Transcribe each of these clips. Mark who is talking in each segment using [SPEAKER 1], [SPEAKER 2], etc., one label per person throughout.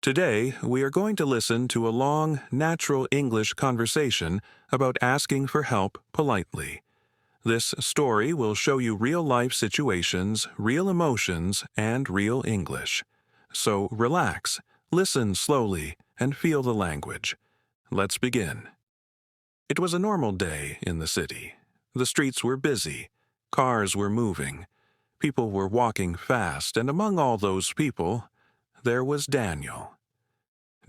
[SPEAKER 1] Today, we are going to listen to a long, natural English conversation about asking for help politely. This story will show you real-life situations, real emotions, and real English. So relax, listen slowly, and feel the language. Let's begin. It was a normal day in the city. The streets were busy. Cars were moving. People were walking fast, and among all those people, there was Daniel.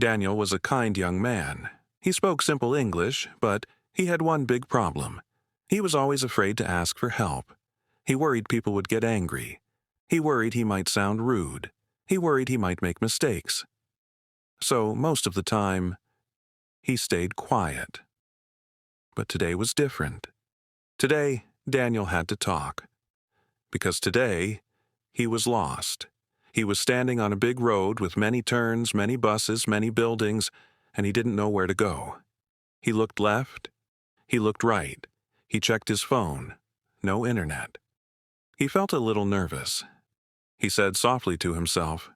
[SPEAKER 1] Daniel was a kind young man. He spoke simple English, but he had one big problem. He was always afraid to ask for help. He worried people would get angry. He worried he might sound rude. He worried he might make mistakes. So most of the time, he stayed quiet. But today was different. Today, Daniel had to talk. Because today, he was lost. He was standing on a big road with many turns, many buses, many buildings, and he didn't know where to go. He looked left. He looked right. He checked his phone. No internet. He felt a little nervous. He said softly to himself,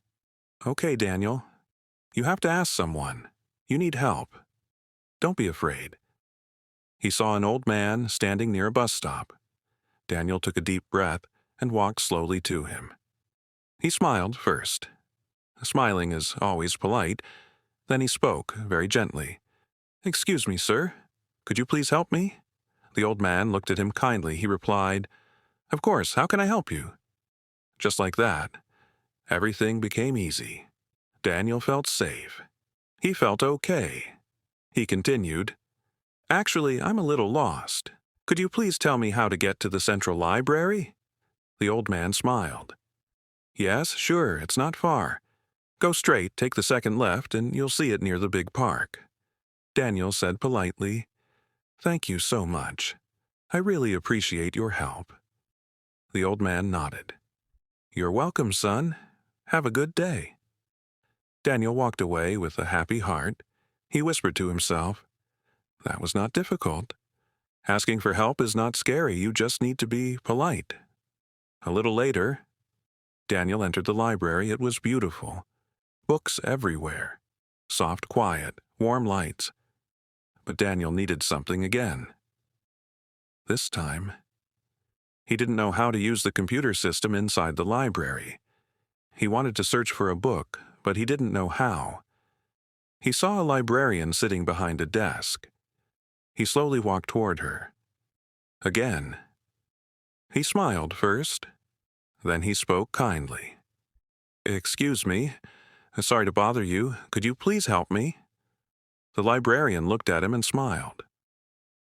[SPEAKER 1] "Okay, Daniel, you have to ask someone. You need help. Don't be afraid." He saw an old man standing near a bus stop. Daniel took a deep breath and walked slowly to him. He smiled first. Smiling is always polite. Then he spoke very gently. "Excuse me, sir. Could you please help me?" The old man looked at him kindly. He replied, "Of course, how can I help you?" Just like that, everything became easy. Daniel felt safe. He felt okay. He continued, "Actually, I'm a little lost. Could you please tell me how to get to the Central Library?" The old man smiled. "Yes, sure, it's not far. Go straight, take the second left, and you'll see it near the big park." Daniel said politely, "Thank you so much. I really appreciate your help." The old man nodded. "You're welcome, son. Have a good day." Daniel walked away with a happy heart. He whispered to himself, "That was not difficult. Asking for help is not scary. You just need to be polite." A little later, Daniel entered the library. It was beautiful. Books everywhere. Soft quiet, warm lights. But Daniel needed something again. This time, he didn't know how to use the computer system inside the library. He wanted to search for a book, but he didn't know how. He saw a librarian sitting behind a desk. He slowly walked toward her. Again. He smiled first. Then he spoke kindly. "Excuse me. Sorry to bother you. Could you please help me?" The librarian looked at him and smiled.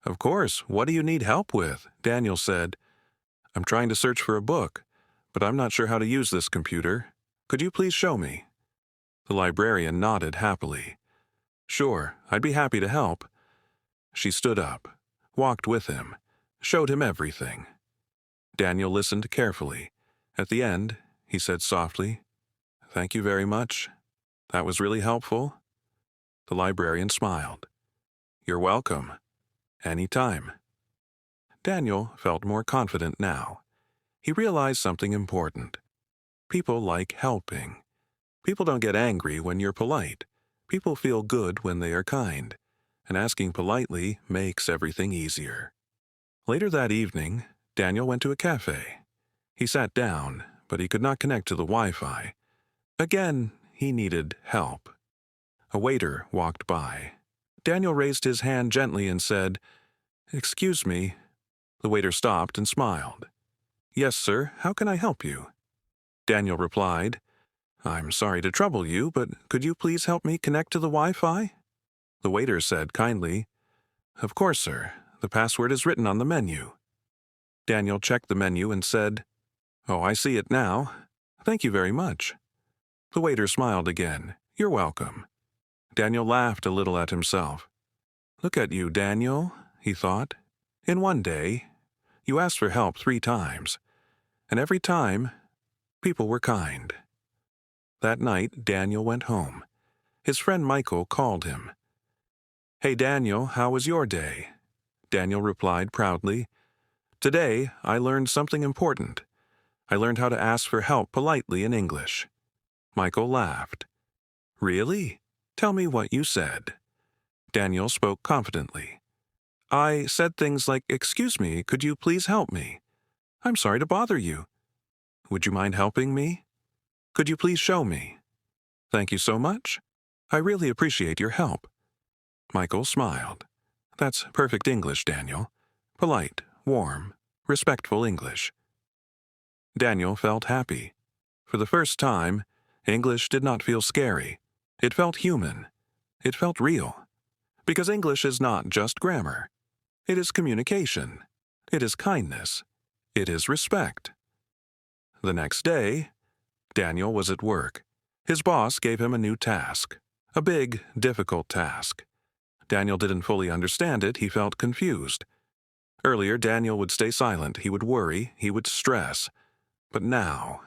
[SPEAKER 1] "Of course. What do you need help with?" Daniel said. "I'm trying to search for a book, but I'm not sure how to use this computer. Could you please show me?" The librarian nodded happily. "Sure, I'd be happy to help." She stood up, walked with him, showed him everything. Daniel listened carefully. At the end, he said softly, "Thank you very much. That was really helpful." The librarian smiled. "You're welcome. Any time." Daniel felt more confident now. He realized something important. People like helping. People don't get angry when you're polite. People feel good when they are kind. And asking politely makes everything easier. Later that evening, Daniel went to a cafe. He sat down, but he could not connect to the Wi-Fi. Again, he needed help. A waiter walked by. Daniel raised his hand gently and said, "Excuse me." The waiter stopped and smiled. "Yes, sir. How can I help you?" Daniel replied, "I'm sorry to trouble you, but could you please help me connect to the Wi-Fi?" The waiter said kindly, "Of course, sir. The password is written on the menu." Daniel checked the menu and said, "Oh, I see it now. Thank you very much." The waiter smiled again. "You're welcome." Daniel laughed a little at himself. "Look at you, Daniel," he thought. "In one day, you asked for help 3 times, and every time, people were kind." That night, Daniel went home. His friend Michael called him. "Hey, Daniel, how was your day?" Daniel replied proudly, "Today, I learned something important. I learned how to ask for help politely in English." Michael laughed. Really? Tell me what you said. Daniel spoke confidently. I said things like, "Excuse me, could you please help me? I'm sorry to bother you. Would you mind helping me? Could you please show me? Thank you so much. I really appreciate your help." Michael smiled. That's perfect English, Daniel. Polite, warm, respectful English. Daniel felt happy. For the first time, English did not feel scary. It felt human. It felt real. Because English is not just grammar. It is communication. It is kindness. It is respect. The next day, Daniel was at work. His boss gave him a new task. A big, difficult task. Daniel didn't fully understand it. He felt confused. Earlier, Daniel would stay silent. He would worry. He would stress. But now,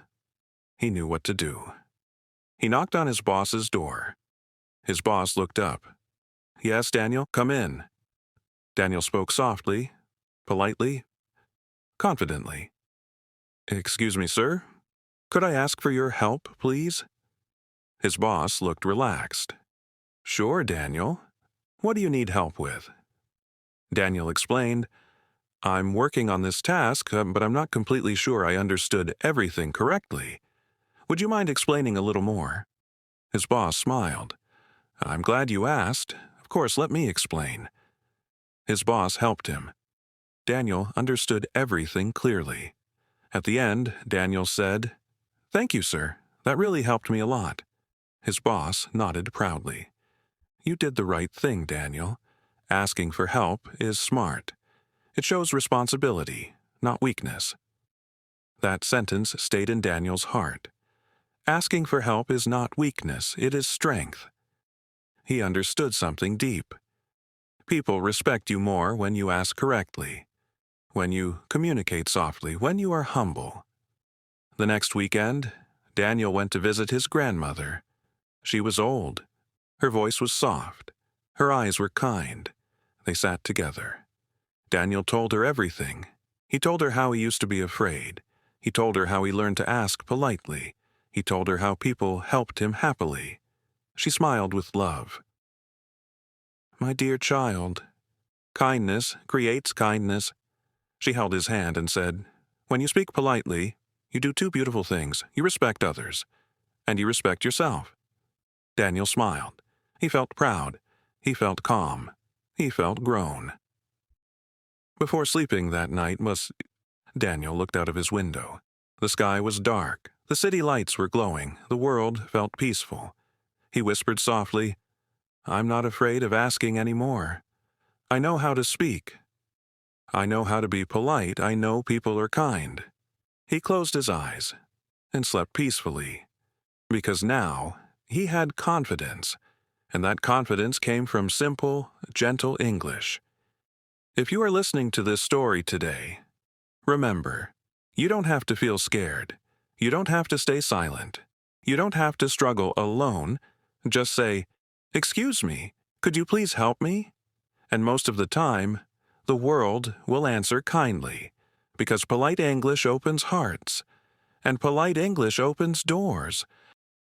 [SPEAKER 1] he knew what to do. He knocked on his boss's door. His boss looked up. "Yes, Daniel, come in." Daniel spoke softly, politely, confidently. "Excuse me, sir. Could I ask for your help, please?" His boss looked relaxed. "Sure, Daniel. What do you need help with?" Daniel explained, "I'm working on this task, but I'm not completely sure I understood everything correctly. Would you mind explaining a little more?" His boss smiled. "I'm glad you asked. Of course, let me explain." His boss helped him. Daniel understood everything clearly. At the end, Daniel said, "Thank you, sir. That really helped me a lot." His boss nodded proudly. "You did the right thing, Daniel. Asking for help is smart. It shows responsibility, not weakness." That sentence stayed in Daniel's heart. Asking for help is not weakness, it is strength. He understood something deep. People respect you more when you ask correctly, when you communicate softly, when you are humble. The next weekend, Daniel went to visit his grandmother. She was old. Her voice was soft. Her eyes were kind. They sat together. Daniel told her everything. He told her how he used to be afraid. He told her how he learned to ask politely. He told her how people helped him happily. She smiled with love. "My dear child, kindness creates kindness." She held his hand and said, "When you speak politely, you do two beautiful things. You respect others, and you respect yourself." Daniel smiled. He felt proud. He felt calm. He felt grown. Before sleeping that night, Daniel looked out of his window. The sky was dark. The city lights were glowing. The world felt peaceful. He whispered softly, "I'm not afraid of asking any more. I know how to speak. I know how to be polite. I know people are kind." He closed his eyes and slept peacefully, because now he had confidence, and that confidence came from simple, gentle English. If you are listening to this story today, remember, you don't have to feel scared. You don't have to stay silent. You don't have to struggle alone. Just say, "Excuse me, could you please help me?" And most of the time, the world will answer kindly, because polite English opens hearts, and polite English opens doors,